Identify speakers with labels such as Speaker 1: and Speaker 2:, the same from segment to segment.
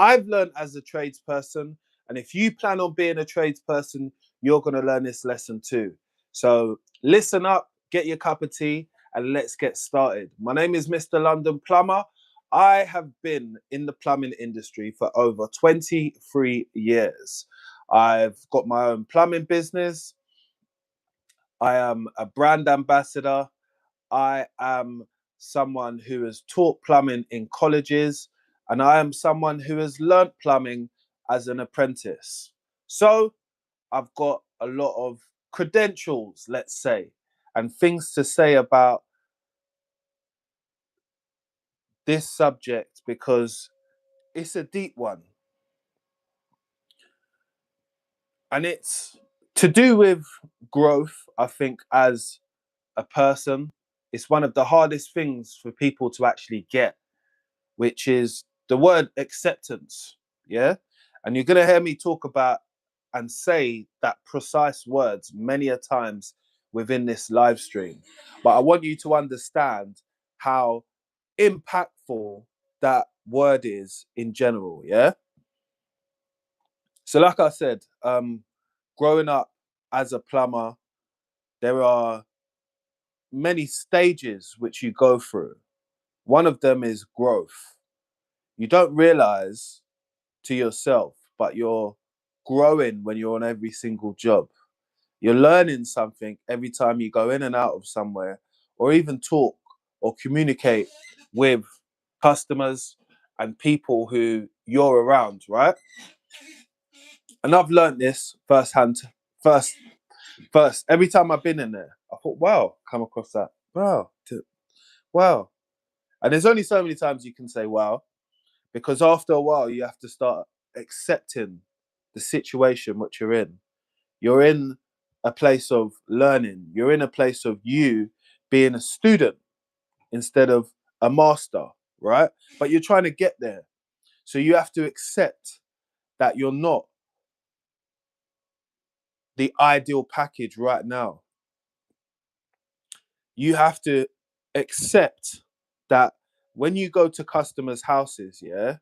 Speaker 1: I've learned as a tradesperson, and if you plan on being a tradesperson, you're going to learn this lesson too. So listen up, get your cup of tea, and let's get started. My name is Mr. London Plumber. I have been in the plumbing industry for over 23 years. I've got my own plumbing business. I am a brand ambassador. I am someone who has taught plumbing in colleges, and I am someone who has learnt plumbing as an apprentice. So I've got a lot of credentials, let's say, and things to say about this subject because it's a deep one. And it's to do with growth, I think, as a person. It's one of the hardest things for people to actually get, which is the word acceptance. Yeah. And you're going to hear me talk about and say that precise words many a times within this live stream. But I want you to understand how impactful that word is in general. Yeah. So, like I said, growing up as a plumber, there are many stages which you go through. One of them is growth. You don't realize to yourself, but you're growing when you're on every single job. You're learning something every time you go in and out of somewhere, or even talk or communicate with customers and people who you're around, right? And I've learned this firsthand. First, every time I've been in there, I thought, wow, come across that. Wow. And there's only so many times you can say wow, because after a while, you have to start accepting the situation which you're in. You're in a place of learning. You're in a place of you being a student instead of a master, right? But you're trying to get there. So you have to accept that you're not the ideal package right now. You have to accept that when you go to customers' houses, yeah,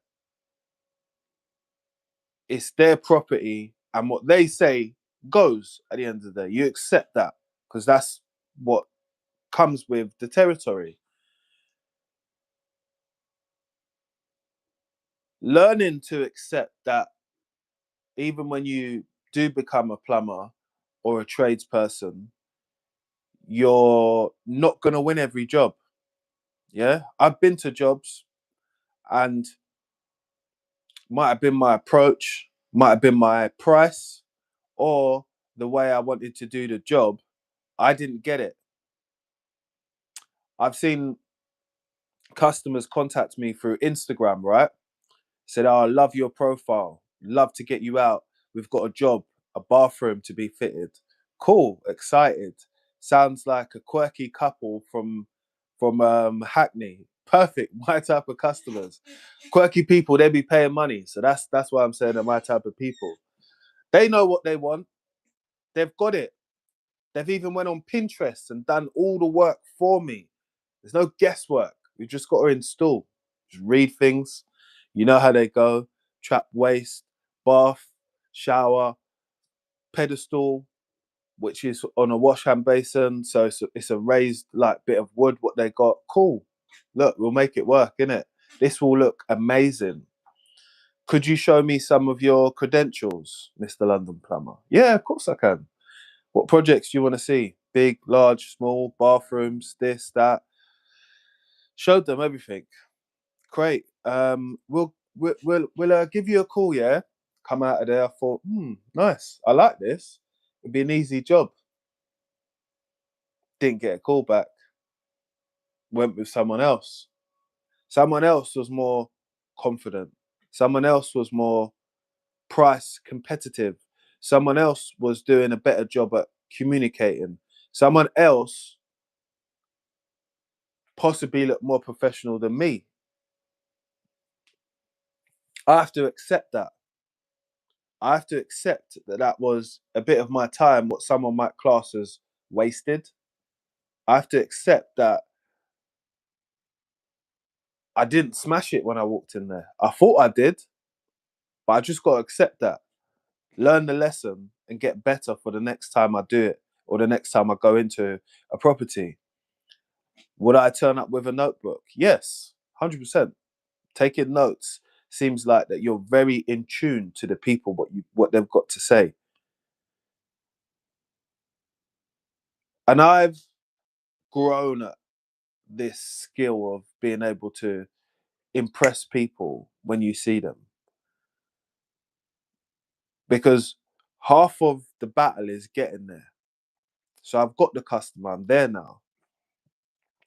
Speaker 1: it's their property and what they say goes at the end of the day. You accept that because that's what comes with the territory. Learning to accept that even when you do become a plumber or a tradesperson, you're not going to win every job. Yeah. I've been to jobs and might have been my approach, might have been my price, or the way I wanted to do the job. I didn't get it. I've seen customers contact me through Instagram, right? Said, oh, I love your profile. Love to get you out. We've got a job, a bathroom to be fitted. Cool, excited. Sounds like a quirky couple from Hackney. Perfect, my type of customers. Quirky people, they be paying money. So that's why I'm saying they're my type of people. They know what they want. They've got it. They've even went on Pinterest and done all the work for me. There's no guesswork. We've just got to install. Just read things. You know how they go. Trap waste, bath, shower, pedestal, which is on a wash hand basin. So it's a raised like bit of wood, what they got. Cool. Look, we'll make it work, innit? This will look amazing. Could you show me some of your credentials, Mr. London Plumber? Yeah, of course I can. What projects do you want to see? Big, large, small, bathrooms, this, that. Showed them everything. Great. We'll give you a call, yeah? Come out of there. I thought, nice. I like this. It'd be an easy job. Didn't get a call back. Went with someone else. Someone else was more confident. Someone else was more price competitive. Someone else was doing a better job at communicating. Someone else possibly looked more professional than me. I have to accept that. I have to accept that that was a bit of my time, what someone might class as wasted. I have to accept that I didn't smash it when I walked in there. I thought I did. But I just got to accept that, learn the lesson, and get better for the next time I do it or the next time I go into a property. Would I turn up with a notebook? Yes, 100%. Taking notes seems like that you're very in tune to the people, what they've got to say. And I've grown at this skill of being able to impress people when you see them, because half of the battle is getting there. So I've got the customer, I'm there now.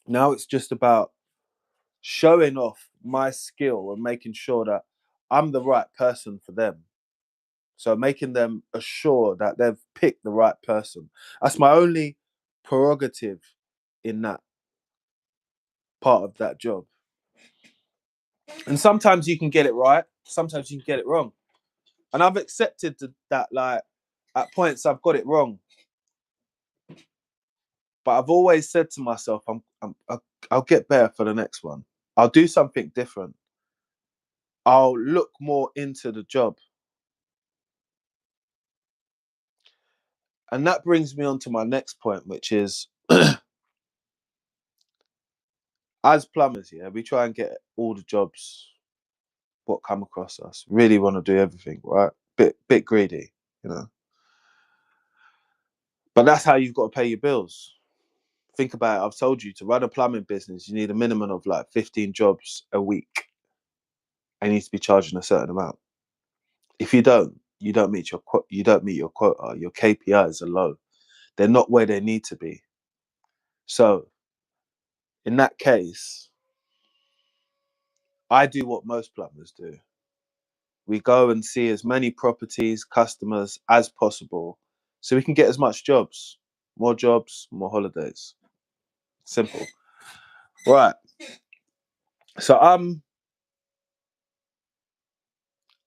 Speaker 1: Now it's just about showing off my skill and making sure that I'm the right person for them. So making them assure that they've picked the right person. That's my only prerogative in that part of that job. And sometimes you can get it right, sometimes you can get it wrong. And I've accepted that, like, at points I've got it wrong. But I've always said to myself, I'll get better for the next one. I'll do something different. I'll look more into the job. And that brings me on to my next point, which is as plumbers, yeah, we try and get all the jobs what come across us. Really want to do everything, right? Bit greedy, you know. But that's how you've got to pay your bills. Think about it. I've told you, to run a plumbing business, you need a minimum of like 15 jobs a week. And you need to be charging a certain amount. If you don't meet your quota. Your KPIs are low. They're not where they need to be. So in that case, I do what most plumbers do. We go and see as many properties, customers as possible, so we can get as much jobs, more holidays. Simple. Right. So I'm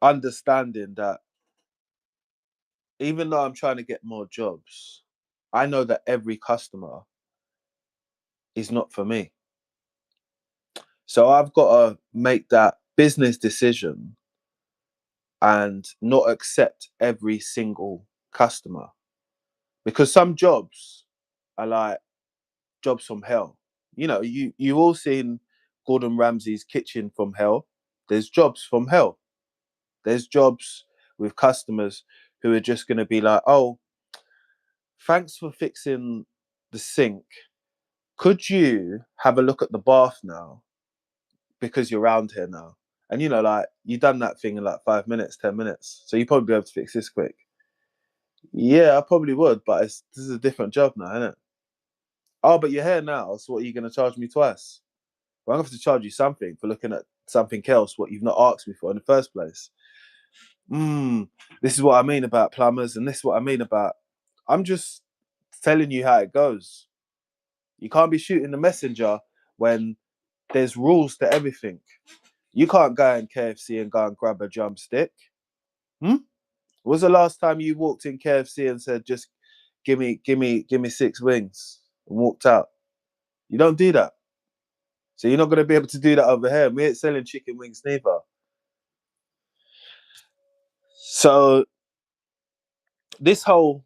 Speaker 1: understanding that even though I'm trying to get more jobs, I know that every customer is not for me. So I've got to make that business decision and not accept every single customer, because some jobs are like jobs from hell. You know, you all seen Gordon Ramsay's Kitchen from Hell. There's jobs from hell. There's jobs with customers who are just going to be like, "Oh, thanks for fixing the sink. Could you have a look at the bath now, because you're around here now?" And you know, like, you done that thing in like 5 minutes, 10 minutes. So you probably be able to fix this quick. Yeah, I probably would, but this is a different job now, isn't it? Oh, but you're here now, so what, are you going to charge me twice? Well, I'm going to have to charge you something for looking at something else, what you've not asked me for in the first place. This is what I mean about plumbers, and this is what I mean about. I'm just telling you how it goes. You can't be shooting the messenger when there's rules to everything. You can't go in KFC and go and grab a drumstick. When was the last time you walked in KFC and said, "Just give me 6 wings," and walked out? You don't do that. So you're not going to be able to do that over here. We ain't selling chicken wings neither. So this whole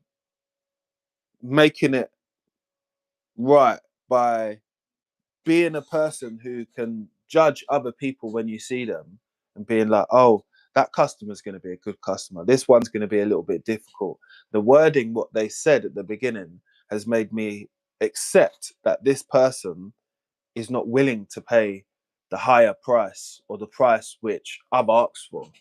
Speaker 1: making it right by being a person who can judge other people when you see them and being like, "Oh, that customer's going to be a good customer. This one's going to be a little bit difficult." The wording, what they said at the beginning, has made me accept that this person is not willing to pay the higher price or the price which I've asked for.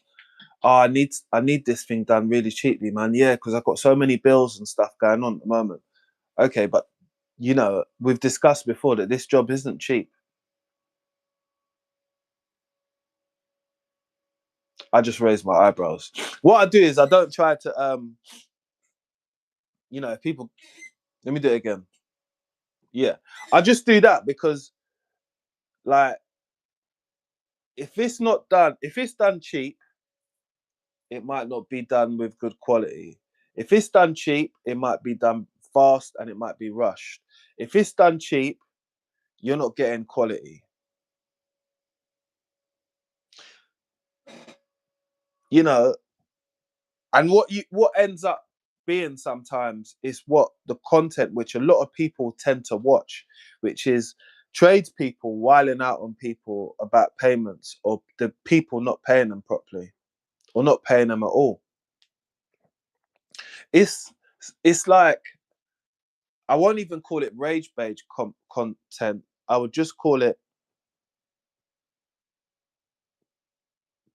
Speaker 1: Oh, I need this thing done really cheaply, man. Yeah, because I've got so many bills and stuff going on at the moment. Okay, but you know, we've discussed before that this job isn't cheap. I just raise my eyebrows. What I do is I don't try to if people, let me do it again. Yeah. I just do that because, like, if it's done cheap, it might not be done with good quality. If it's done cheap, it might be done fast and it might be rushed. If it's done cheap, you're not getting quality. You know, And what ends up being sometimes is what the content which a lot of people tend to watch, which is tradespeople whiling out on people about payments, or the people not paying them properly or not paying them at all. It's it's like, I won't even call it rage beige content. I would just call it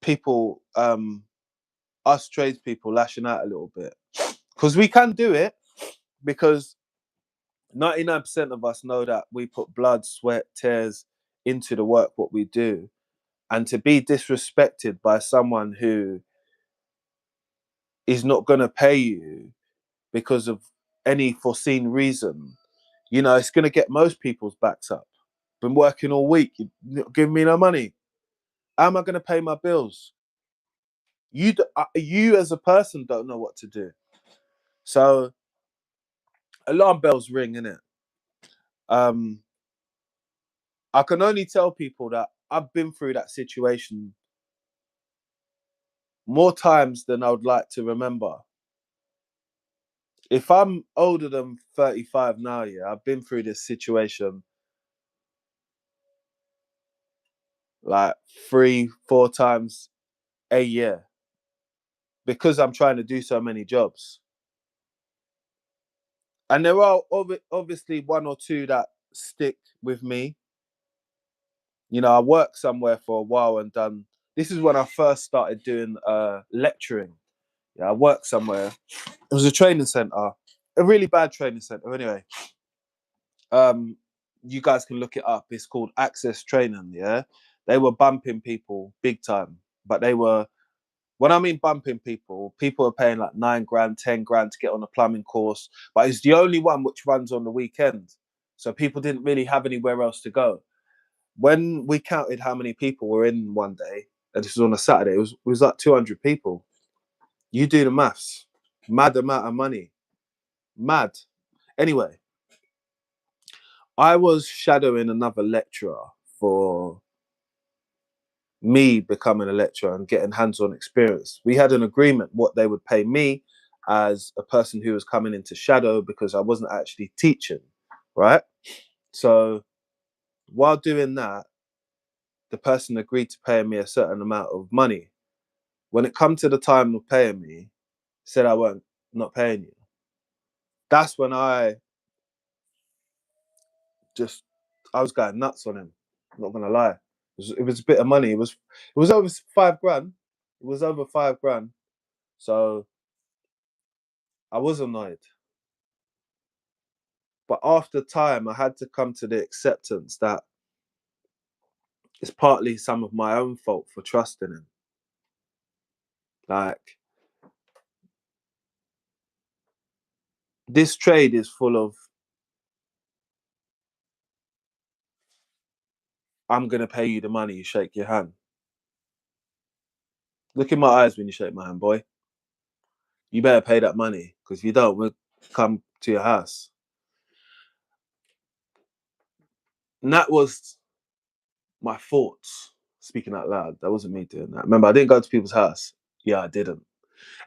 Speaker 1: people, us tradespeople lashing out a little bit, because we can do it, because 99% of us know that we put blood, sweat, tears into the work what we do, and to be disrespected by someone who is not going to pay you because of any foreseen reason, it's going to get most people's backs up. Been working all week, you not giving me no money. How am I going to pay my bills? You as a person don't know what to do. So alarm bells ring, innit? Um, I can only tell people that I've been through that situation more times than I would like to remember. If I'm older than 35 now, yeah, I've been through this situation like 3, 4 times a year, because I'm trying to do so many jobs. And there are obviously one or two that stick with me. I worked somewhere for a while and done. This is when I first started doing lecturing. Yeah, I worked somewhere. It was a training center, a really bad training center. Anyway, um, you guys can look it up. It's called Access Training. Yeah, they were bumping people big time, but they were. When I mean bumping people, people are paying like 9 grand, 10 grand to get on a plumbing course, but it's the only one which runs on the weekend. So people didn't really have anywhere else to go. When we counted how many people were in one day, and this was on a Saturday, it was like 200 people. You do the maths. Mad amount of money. Mad. Anyway, I was shadowing another lecturer for me becoming a lecturer and getting hands-on experience. We had an agreement what they would pay me as a person who was coming into shadow, because I wasn't actually teaching, right? So while doing that, the person agreed to pay me a certain amount of money. When it come to the time of paying me, said I won't, not paying you. That's when just I was going nuts on him. I'm not gonna lie. It was a bit of money. It was over 5 grand. It was over 5 grand. So I was annoyed. But after time, I had to come to the acceptance that it's partly some of my own fault for trusting him. Like, this trade is full of, I'm gonna pay you the money, you shake your hand. Look in my eyes when you shake my hand, boy. You better pay that money, because if you don't, we'll come to your house. And that was my thoughts speaking out loud. That wasn't me doing that. Remember, I didn't go to people's house. Yeah, I didn't.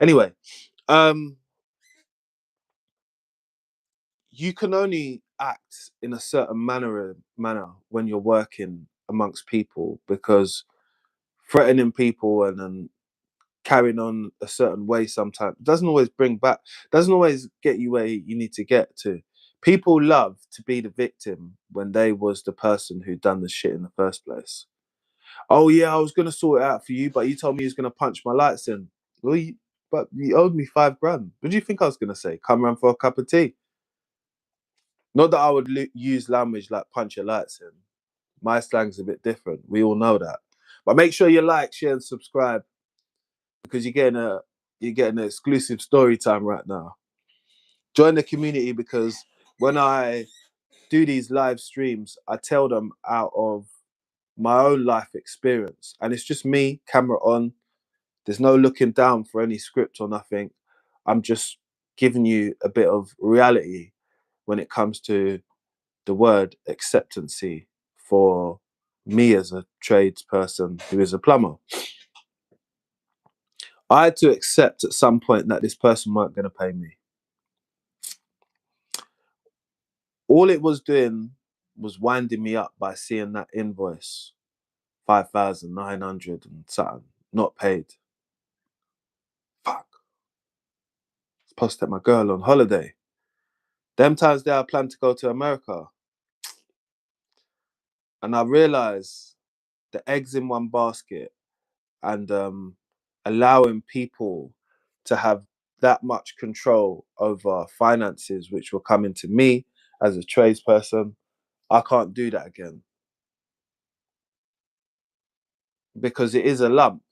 Speaker 1: Anyway, um, you can only act in a certain manner when you're working amongst people, because threatening people and then carrying on a certain way sometimes doesn't always doesn't always get you where you need to get to. People love to be the victim when they was the person who done the shit in the first place. Oh yeah, I was gonna sort it out for you, but you told me you was gonna punch my lights in. Well, but you owed me 5 grand. What do you think I was gonna say? Come round for a cup of tea? Not that I would use language like punch your lights in. My slang's a bit different. We all know that. But make sure you like, share, and subscribe, because you're getting an exclusive story time right now. Join the community, because when I do these live streams, I tell them out of my own life experience, and it's just me, camera on. There's no looking down for any script or nothing. I'm just giving you a bit of reality when it comes to the word acceptancy for me as a tradesperson who is a plumber. I had to accept at some point that this person weren't going to pay me. All it was doing was winding me up by seeing that invoice, 5,900 and something, not paid. Fuck. Supposed to take my girl on holiday. Them times there I planned to go to America. And I realized the eggs in one basket and allowing people to have that much control over finances, which were coming to me as a tradesperson, I can't do that again because it is a lump.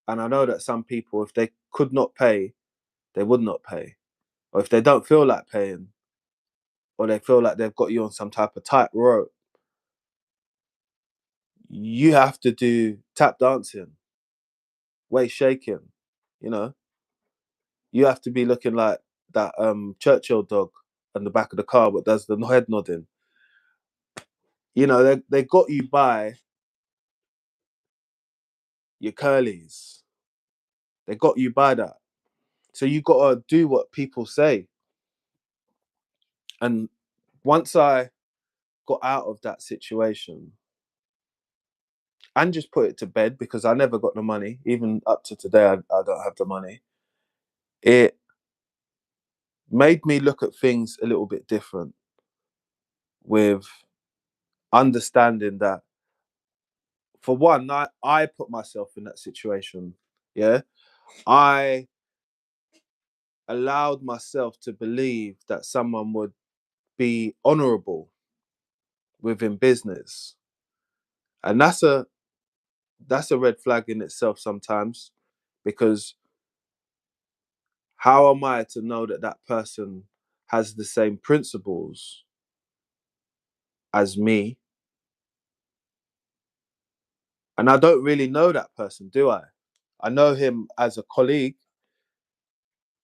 Speaker 1: And I know that some people, if they could not pay, they would not pay. Or if they don't feel like paying, or they feel like they've got you on some type of tight rope, you have to do tap dancing, waist shaking, you know. You have to be looking like that Churchill dog on the back of the car, but does the head nodding. You know, they got you by your curlies. They got you by that. So you got to do what people say. And once I got out of that situation and just put it to bed because I never got the money, even up to today, I don't have the money. It made me look at things a little bit different with understanding that, for one, I put myself in that situation. Yeah. I allowed myself to believe that someone would be honorable within business. And that's a red flag in itself sometimes, because how am I to know that that person has the same principles as me? And I don't really know that person, do I? I know him as a colleague,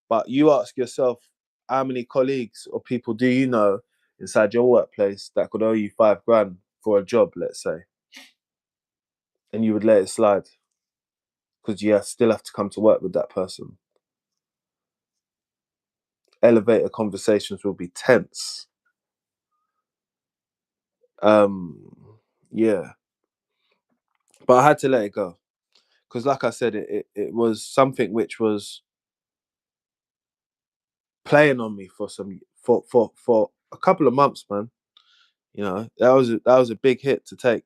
Speaker 1: but you ask yourself, how many colleagues or people do you know inside your workplace that could owe you 5 grand for a job, let's say, and you would let it slide because you still have to come to work with that person? Elevator conversations will be tense. Yeah, but I had to let it go because, like I said, it was something which was playing on me for a couple of months, man. You know, that was a big hit to take.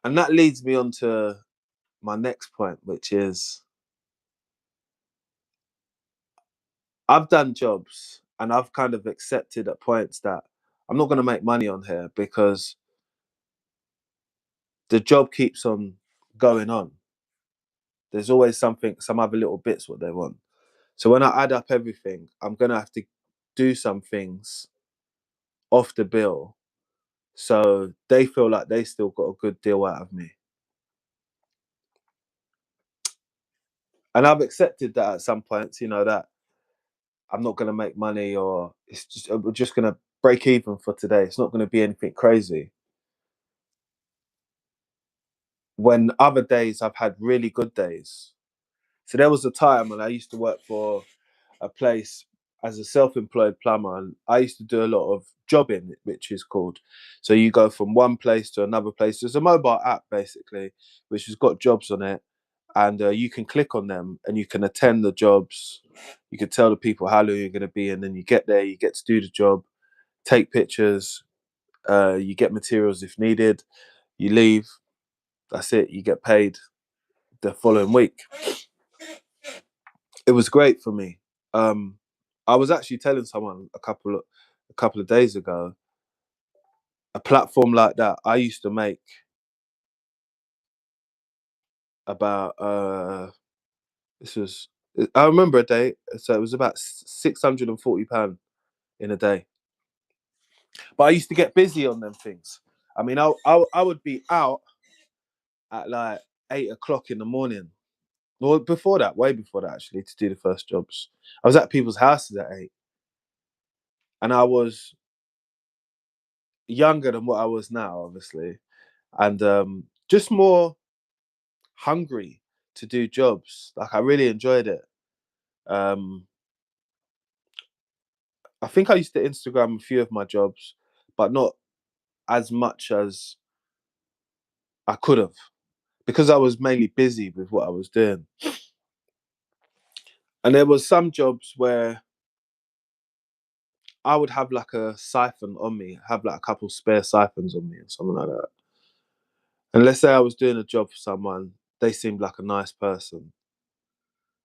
Speaker 1: And that leads me on to my next point, which is I've done jobs and I've kind of accepted at points that I'm not going to make money on here because the job keeps on going on. There's always something, some other little bits what they want. So when I add up everything, I'm going to have to do some things off the bill so they feel like they still got a good deal out of me. And I've accepted that at some points, you know, that I'm not going to make money, or we're just going to break even for today. It's not going to be anything crazy. When other days I've had really good days. So there was a time when I used to work for a place as a self-employed plumber, and I used to do a lot of jobbing, which is called. So you go from one place to another place. There's a mobile app basically, which has got jobs on it, and you can click on them and you can attend the jobs. You can tell the people how long you're going to be, and then you get there, you get to do the job, take pictures, you get materials if needed, you leave. That's it. You get paid the following week. It was great for me. Um, I was actually telling someone a couple of days ago, a platform like that, I used to make about this was I remember a day, so it was about £640 in a day. But I used to get busy on them things. I mean, I would be out at like 8 o'clock in the morning. Well, before that, way before that, actually, to do the first jobs. I was at people's houses at 8, and I was younger than what I was now, obviously, and just more hungry to do jobs. Like I really enjoyed it. Um, I think I used to Instagram a few of my jobs, but not as much as I could have because I was mainly busy with what I was doing. And there was some jobs where I would have like a siphon on me, have like a couple spare siphons on me or something like that. And let's say I was doing a job for someone, they seemed like a nice person.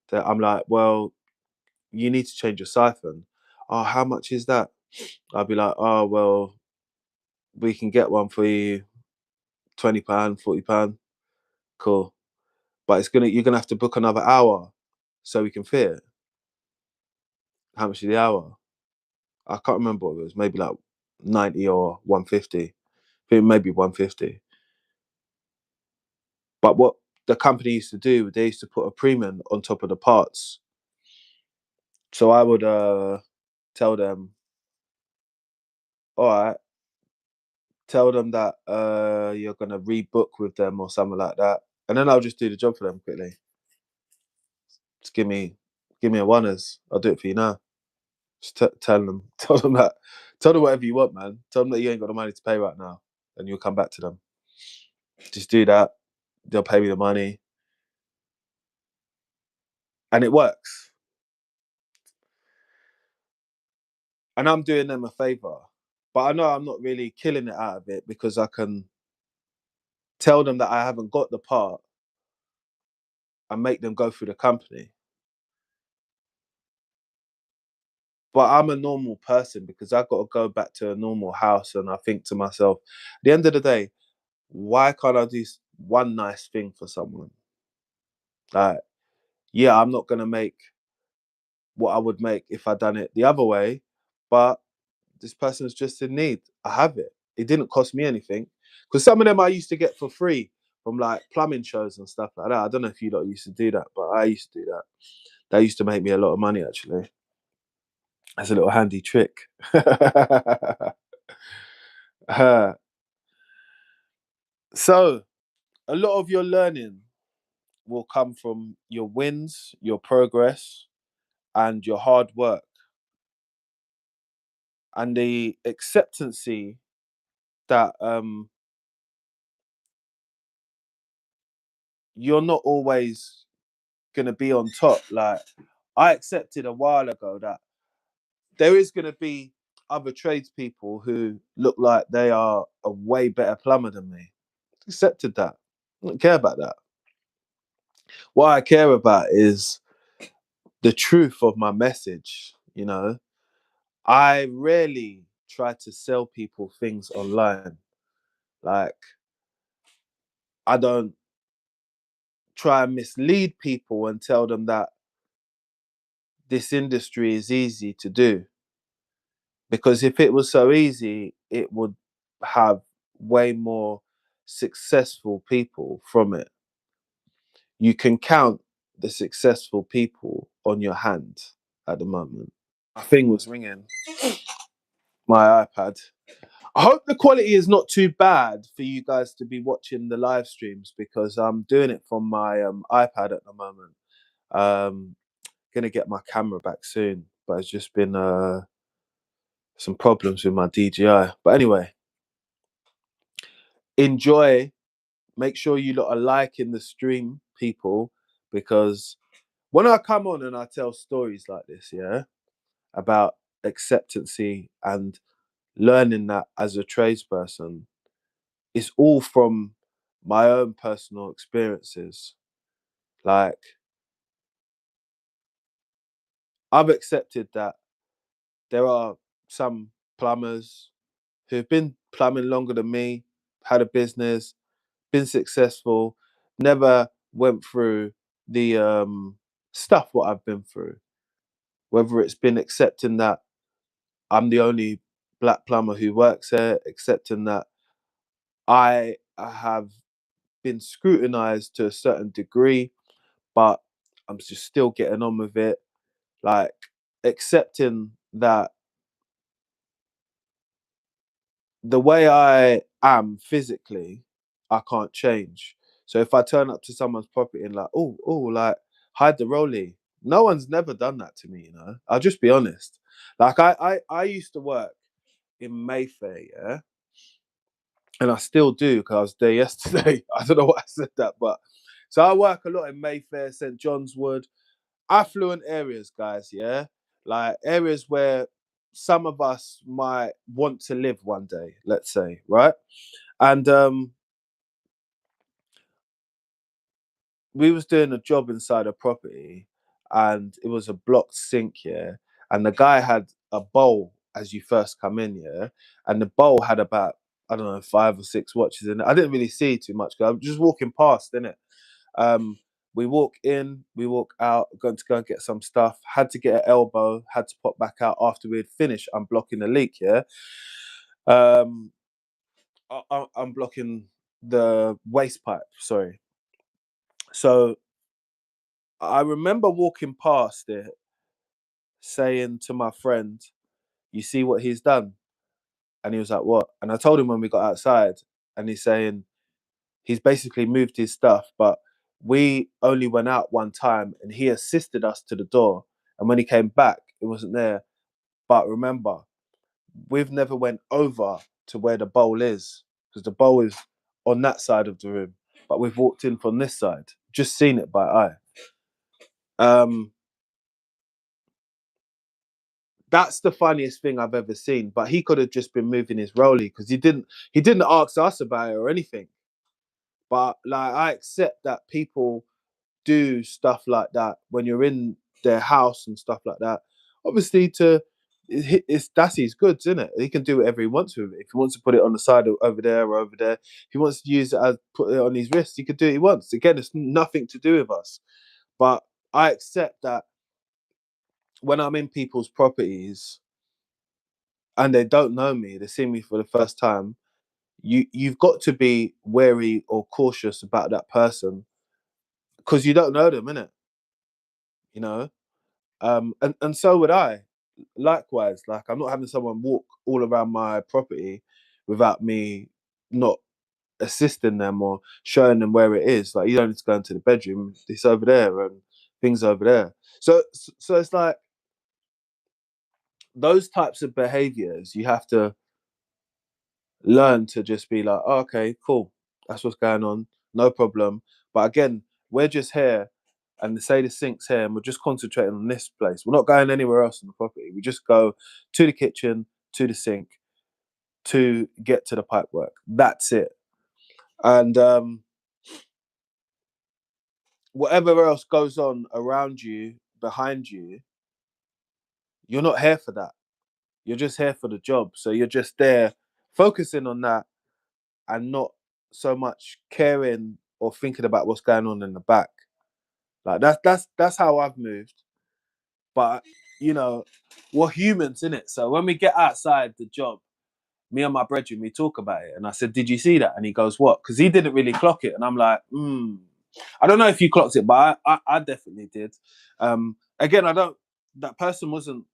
Speaker 1: That I'm like, well, you need to change your siphon. Oh, how much is that? I'll be like, oh, well, we can get one for you, £20, £40. Cool. But you're gonna have to book another hour so we can fit it. How much is the hour? I can't remember what it was, maybe like 90 or 150. I think maybe 150. But what the company used to do, they used to put a premium on top of the parts. So I would tell them, all right, tell them that you're gonna rebook with them or something like that. And then I'll just do the job for them quickly. Just give me a oneers. I'll do it for you now. Just tell them that, tell them whatever you want, man. Tell them that you ain't got the money to pay right now, and you'll come back to them. Just do that. They'll pay me the money, and it works. And I'm doing them a favor, but I know I'm not really killing it out of it because I can tell them that I haven't got the part and make them go through the company. But I'm a normal person because I've got to go back to a normal house, and I think to myself, at the end of the day, why can't I do one nice thing for someone? Like, yeah, I'm not gonna make what I would make if I done it the other way, but this person's just in need. I have it. It didn't cost me anything because some of them I used to get for free from like plumbing shows and stuff like that. I don't know if you lot used to do that, but I used to do that. That used to make me a lot of money actually. That's a little handy trick. Uh, so a lot of your learning will come from your wins, your progress, and your hard work, and the acceptancy that you're not always gonna be on top. Like I accepted a while ago that there is gonna be other tradespeople who look like they are a way better plumber than me. Accepted that. I don't care about that. What I care about is the truth of my message. I rarely try to sell people things online. Like I don't try and mislead people and tell them that this industry is easy to do. Because if it was so easy, it would have way more successful people from it. You can count the successful people on your hand at the moment. My thing was ringing, my iPad. I hope the quality is not too bad for you guys to be watching the live streams because I'm doing it from my iPad at the moment. Gonna get my camera back soon, but it's just been some problems with my DJI. But anyway, enjoy. Make sure you lot are liking the stream, people, because when I come on and I tell stories like this, yeah, about acceptancy and learning that as a tradesperson, it's all from my own personal experiences. Like, I've accepted that there are some plumbers who've been plumbing longer than me, had a business, been successful, never went through the stuff what I've been through. Whether it's been accepting that I'm the only black plumber who works there, accepting that I have been scrutinized to a certain degree, but I'm just still getting on with it. Like accepting that the way I am physically, I can't change. So if I turn up to someone's property and like, like hide the rollie, no one's never done that to me. I'll just be honest. Like I used to work in Mayfair, yeah, and I still do because I was there yesterday. I don't know why I said that, but so I work a lot in Mayfair, St John's Wood, affluent areas, guys. Yeah, like areas where some of us might want to live one day. Let's say, right? And we was doing a job inside a property, and it was a blocked sink, yeah. And the guy had a bowl as you first come in, yeah. And the bowl had about, I don't know, 5 or 6 watches in it. I didn't really see too much because I'm just walking past, innit? Um, we walk in, we walk out, going to go and get some stuff. Had to get an elbow, had to pop back out after we had finished unblocking the leak, yeah. Um, unblocking the waste pipe, sorry. So I remember walking past it, saying to my friend, "You see what he's done?" And he was like, "What?" And I told him when we got outside, and he's saying he's basically moved his stuff, but we only went out one time, and he assisted us to the door. And when he came back, it wasn't there. But remember, we've never went over to where the bowl is because the bowl is on that side of the room, but we've walked in from this side, just seen it by eye. Um, That's the funniest thing I've ever seen. But he could have just been moving his rollie because he didn't ask us about it or anything. But like I accept that people do stuff like that when you're in their house and stuff like that. Obviously, it's that's his goods, isn't it? He can do whatever he wants with it. If he wants to put it on the side over there or over there, if he wants to use it as put it on his wrist, he could do what he wants. Again, it's nothing to do with us. But I accept that when I'm in people's properties and they don't know me, they see me for the first time, you've got to be wary or cautious about that person because you don't know them, innit? You know? And so would I. Likewise, like I'm not having someone walk all around my property without me not assisting them or showing them where it is. Like you don't need to go into the bedroom, it's over there and things over there. So it's like those types of behaviors you have to learn to just be like, oh, okay, cool, that's what's going on, no problem. But again, we're just here, and say the sink's here, and we're just concentrating on this place. We're not going anywhere else in the property. We just go to the kitchen, to the sink, to get to the pipe work. That's it. And whatever else goes on around you, behind you, you're not here for that. You're just here for the job. So you're just there focusing on that and not so much caring or thinking about what's going on in the back. Like that's how I've moved. But you know, we're humans, in it. So when we get outside the job, me and my brethren, we talk about it. And I said, "Did you see that?" And he goes, "What?" Because he didn't really clock it. And I'm like, I don't know if you clocked it, but I definitely did. Again, I don't. That person wasn't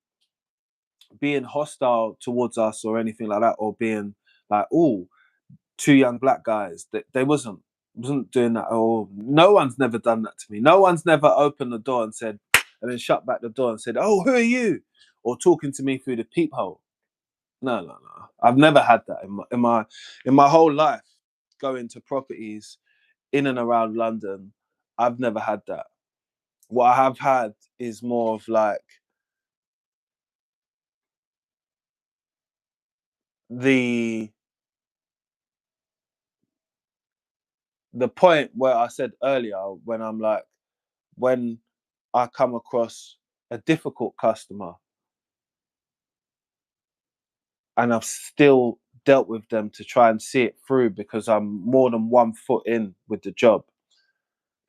Speaker 1: being hostile towards us or anything like that, or being like, "Oh, two young black guys." They wasn't doing that. Or no one's never done that to me. No one's never opened the door and said, and then shut back the door and said, "Oh, who are you?" Or talking to me through the peephole. No, no, no. I've never had that in my whole life. Going to properties in and around London, I've never had that. What I have had is more of like the the point where I said earlier when I'm like when I come across a difficult customer and I've still dealt with them to try and see it through because I'm more than 1 foot in with the job.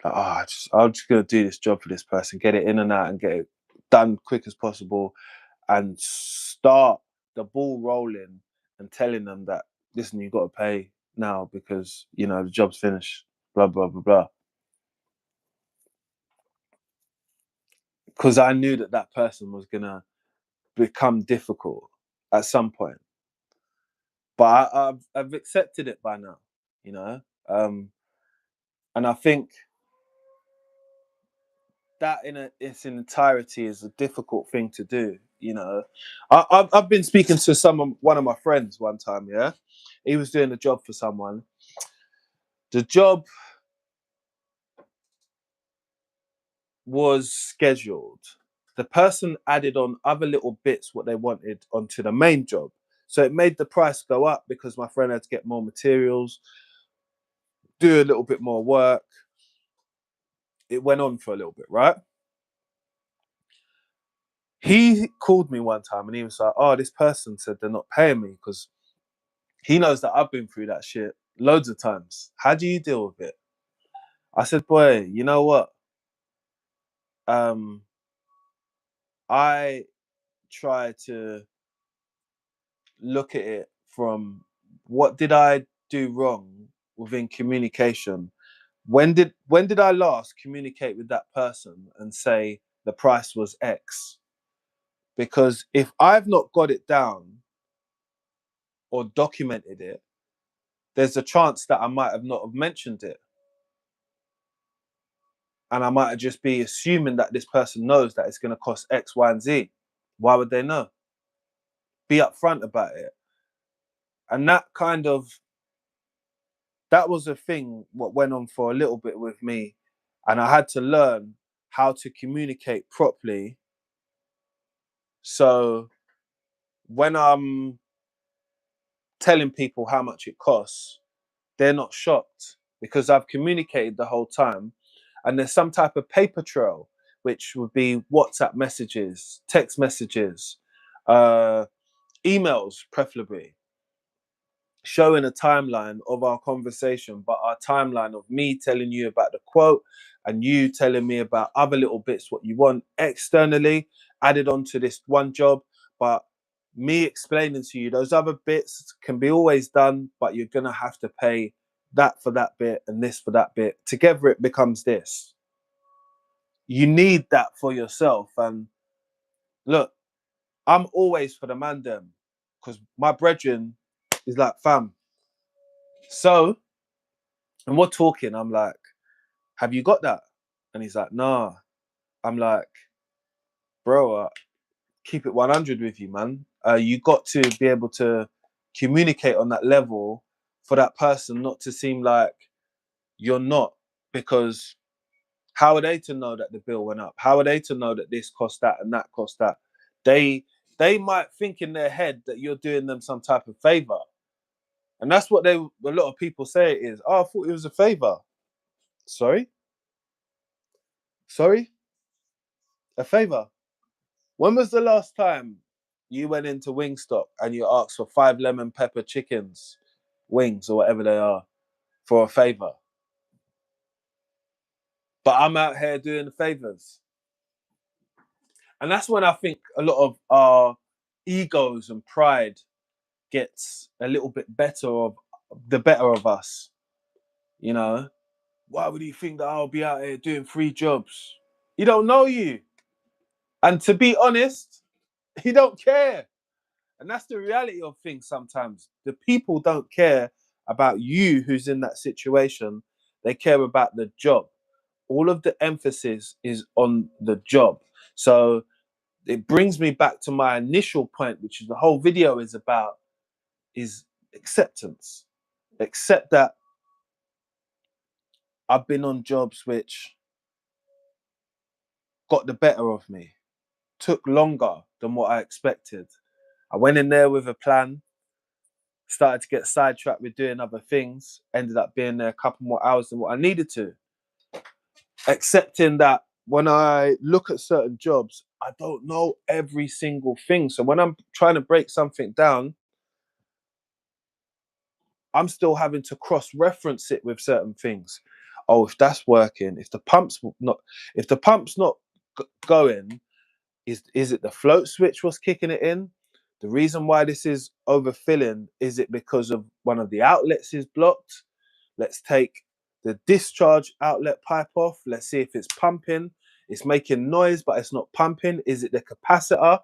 Speaker 1: Like, I'm just gonna do this job for this person, get it in and out, and get it done quick as possible, and start the ball rolling and telling them that listen, you've got to pay now because the job's finished. Blah blah blah blah. Because I knew that person was gonna become difficult at some point. But I've accepted it by now, you know. And I think that in its entirety is a difficult thing to do. You know, I've been speaking to one of my friends one time. Yeah, he was doing a job for someone. The job was scheduled. The person added on other little bits what they wanted onto the main job, so it made the price go up because my friend had to get more materials, do a little bit more work. It went on for a little bit, right? He called me one time and he was like, "Oh, this person said they're not paying me because he knows that I've been through that shit loads of times. How do you deal with it?" I said, "Boy, you know what? Um, I try to look at it from what did I do wrong within communication? When did I last communicate with that person and say the price was X? Because if I've not got it down or documented it, there's a chance that I might have not have mentioned it. And I might just be assuming that this person knows that it's going to cost X, Y, and Z. Why would they know? Be upfront about it. And that was a thing what went on for a little bit with me. And I had to learn how to communicate properly. So when I'm telling people how much it costs, they're not shocked because I've communicated the whole time. And there's some type of paper trail, which would be WhatsApp messages, text messages, uh, emails, preferably, showing a timeline of our conversation, but our timeline of me telling you about the quote and you telling me about other little bits what you want externally added onto this one job, but me explaining to you those other bits can be always done, but you're gonna have to pay that for that bit and this for that bit. Together it becomes this. You need that for yourself. And look, I'm always for the man them because my brethren is like fam. So, and we're talking, I'm like, have you got that? And he's like, nah. I'm like, bro, keep it 100 with you, man. You got to be able to communicate on that level for that person not to seem like you're not. Because how are they to know that the bill went up? How are they to know that this cost that and that cost that? They they might think in their head that you're doing them some type of favor. And that's what a lot of people say it is. Oh, I thought it was a favor. Sorry? Sorry? A favor? When was the last time you went into Wingstop and you asked for 5 lemon pepper chickens, wings or whatever they are, for a favor? But I'm out here doing the favors. And that's when I think a lot of our egos and pride gets a little bit better of us. You know, why would you think that I'll be out here doing 3 jobs? He don't know you. And to be honest, he don't care. And that's the reality of things sometimes. The people don't care about you who's in that situation. They care about the job. All of the emphasis is on the job. So it brings me back to my initial point, which is the whole video is about, is acceptance. Accept that I've been on jobs which got the better of me, took longer than what I expected. I went in there with a plan, started to get sidetracked with doing other things, ended up being there a couple more hours than what I needed to. Accepting that when I look at certain jobs, I don't know every single thing. So when I'm trying to break something down, I'm still having to cross-reference it with certain things. Oh, if that's working, if the pump's not going, is it the float switch was kicking it in? The reason why this is overfilling, is it because of one of the outlets is blocked? Let's take the discharge outlet pipe off. Let's see if it's pumping. It's making noise, but it's not pumping. Is it the capacitor?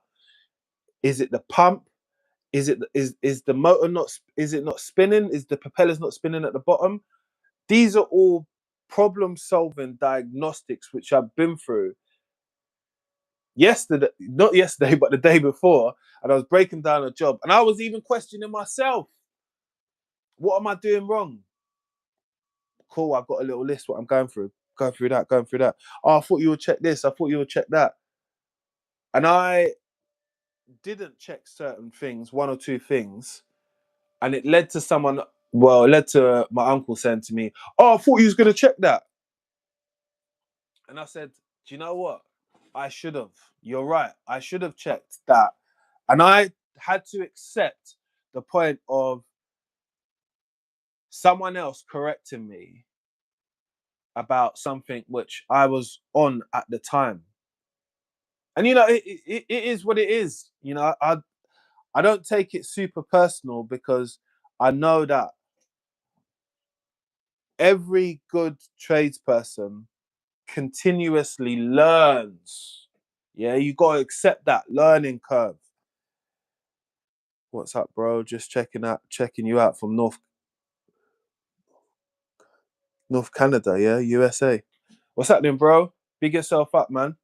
Speaker 1: Is it the pump? is the motor not, is it not spinning? Is the propellers not spinning at the bottom? These are all problem solving diagnostics which I've been through yesterday, not yesterday, but the day before. And I was breaking down a job and I was even questioning myself. What am I doing wrong? Cool, I've got a little list what I'm going through. Going through that. Oh, I thought you would check this. I thought you would check that. And I didn't check certain things, one or two things. And it led to someone, well, it led to my uncle saying to me, oh, I thought you was going to check that. And I said, do you know what? I should have. You're right. I should have checked that. And I had to accept the point of someone else correcting me about something which I was on at the time. And it is what it is. I don't take it super personal because I know that every good tradesperson continuously learns. Yeah, you got to accept that learning curve. What's up, bro? Just checking you out from North Canada, yeah, USA. What's happening, bro? Big yourself up, man.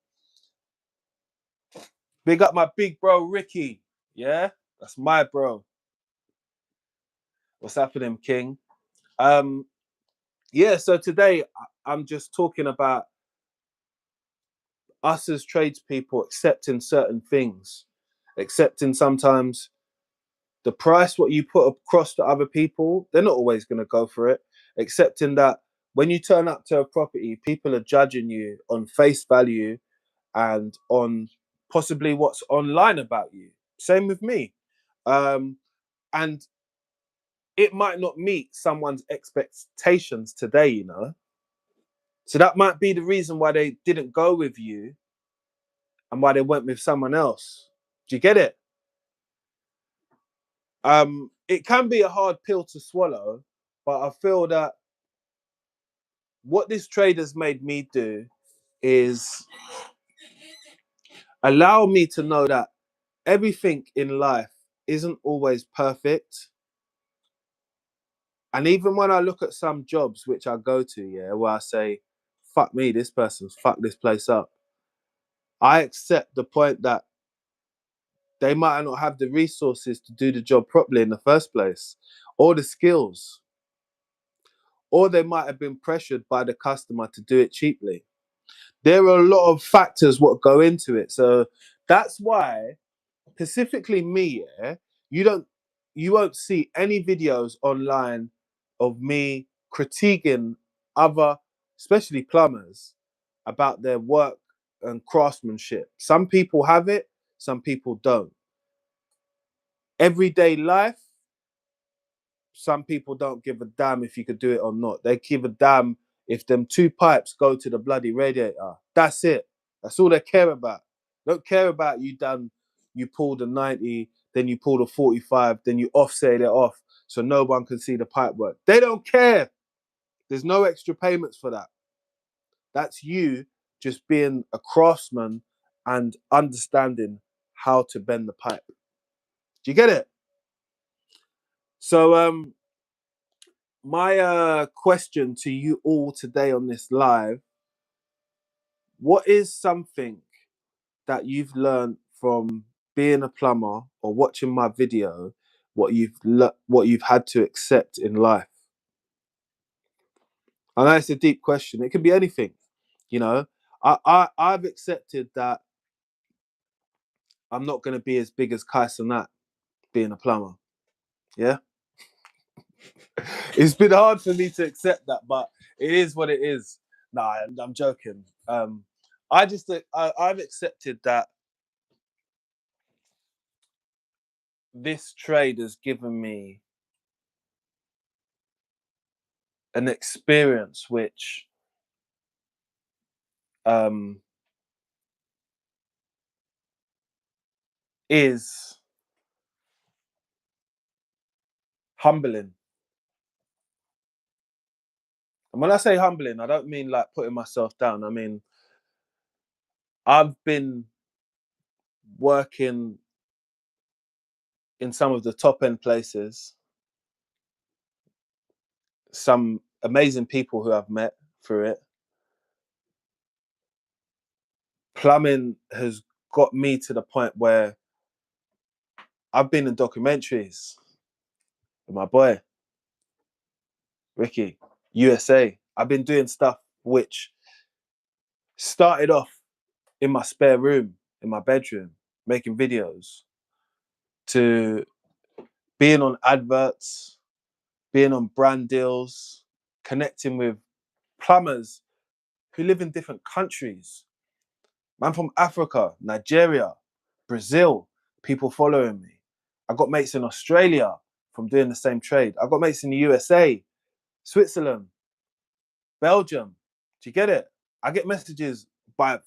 Speaker 1: Big up my big bro Ricky. Yeah, that's my bro. What's happening, King? Yeah. So today I'm just talking about us as tradespeople accepting certain things, accepting sometimes the price what you put across to other people, they're not always going to go for it. Accepting that when you turn up to a property, people are judging you on face value and on possibly what's online about you. Same with me. And it might not meet someone's expectations today. So that might be the reason why they didn't go with you and why they went with someone else. Do you get it? It can be a hard pill to swallow, but I feel that what this trade has made me do is allow me to know that everything in life isn't always perfect. And even when I look at some jobs which I go to, yeah, where I say, fuck me, this person's fucked this place up, I accept the point that they might not have the resources to do the job properly in the first place, or the skills, or they might have been pressured by the customer to do it cheaply. There are a lot of factors what go into it. So that's why, specifically me, yeah, you won't see any videos online of me critiquing other, especially plumbers, about their work and craftsmanship. Some people have it, some people don't. Everyday life, some people don't give a damn if you could do it or not. They give a damn if them two pipes go to the bloody radiator. That's it. That's all they care about. Don't care about you pulled a 90, then you pulled a 45, then you offset it off so no one can see the pipe work. They don't care. There's no extra payments for that. That's you just being a craftsman and understanding how to bend the pipe. Do you get it? So my question to you all today on this live, what is something that you've learned from being a plumber or watching my video, what you've had to accept in life? I know it's a deep question. It could be anything, you know. I've accepted that I'm not going to be as big as Kai Cenat being a plumber. Yeah, it's been hard for me to accept that, but it is what it is. Nah, I'm joking. I've accepted that this trade has given me an experience which um, is humbling. And when I say humbling, I don't mean like putting myself down. I mean, I've been working in some of the top end places, some amazing people who I've met through it. Plumbing has got me to the point where I've been in documentaries with my boy, Ricky, USA. I've been doing stuff which started off in my spare room, in my bedroom, making videos, to being on adverts, being on brand deals, connecting with plumbers who live in different countries. Man from Africa, Nigeria, Brazil, people following me. I got mates in Australia from doing the same trade. I got mates in the USA, Switzerland, Belgium. Do you get it? I get messages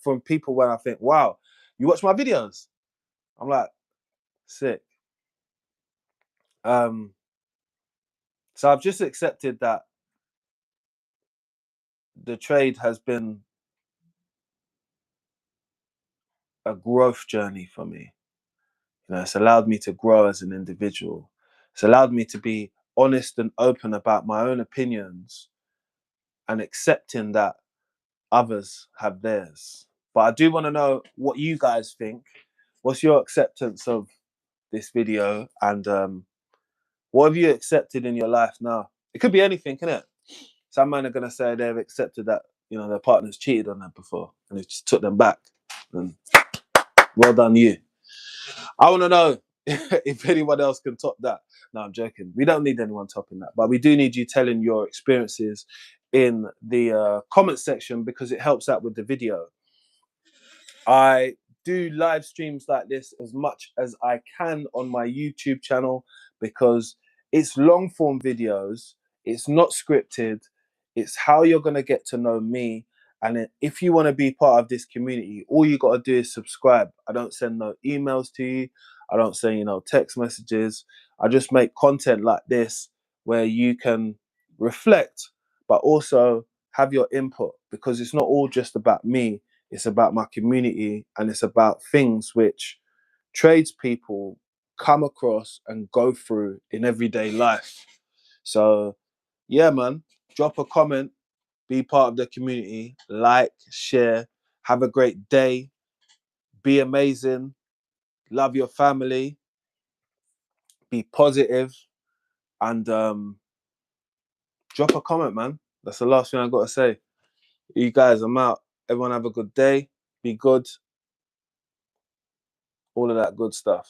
Speaker 1: from people when I think, wow, you watch my videos? I'm like, sick. So I've just accepted that the trade has been a growth journey for me. You know, it's allowed me to grow as an individual. It's allowed me to be honest and open about my own opinions and accepting that others have theirs. But I do want to know what you guys think. What's your acceptance of this video? And what have you accepted in your life now? It could be anything, can it? Some men are going to say they've accepted that, you know, their partner's cheated on them before and it just took them back. And well done, you. I want to know if anyone else can top that. No, I'm joking. We don't need anyone topping that, but we do need you telling your experiences in the comment section because it helps out with the video. I do live streams like this as much as I can on my YouTube channel because it's long form videos. It's not scripted. It's how you're going to get to know me. And if you want to be part of this community, all you got to do is subscribe. I don't send no emails to you. I don't send, you know, text messages. I just make content like this where you can reflect, but also have your input because it's not all just about me. It's about my community and it's about things which tradespeople come across and go through in everyday life. So, yeah, man, drop a comment, be part of the community, like, share, have a great day, be amazing, love your family, be positive, and drop a comment, man. That's the last thing I got to say. You guys, I'm out. Everyone have a good day. Be good. All of that good stuff.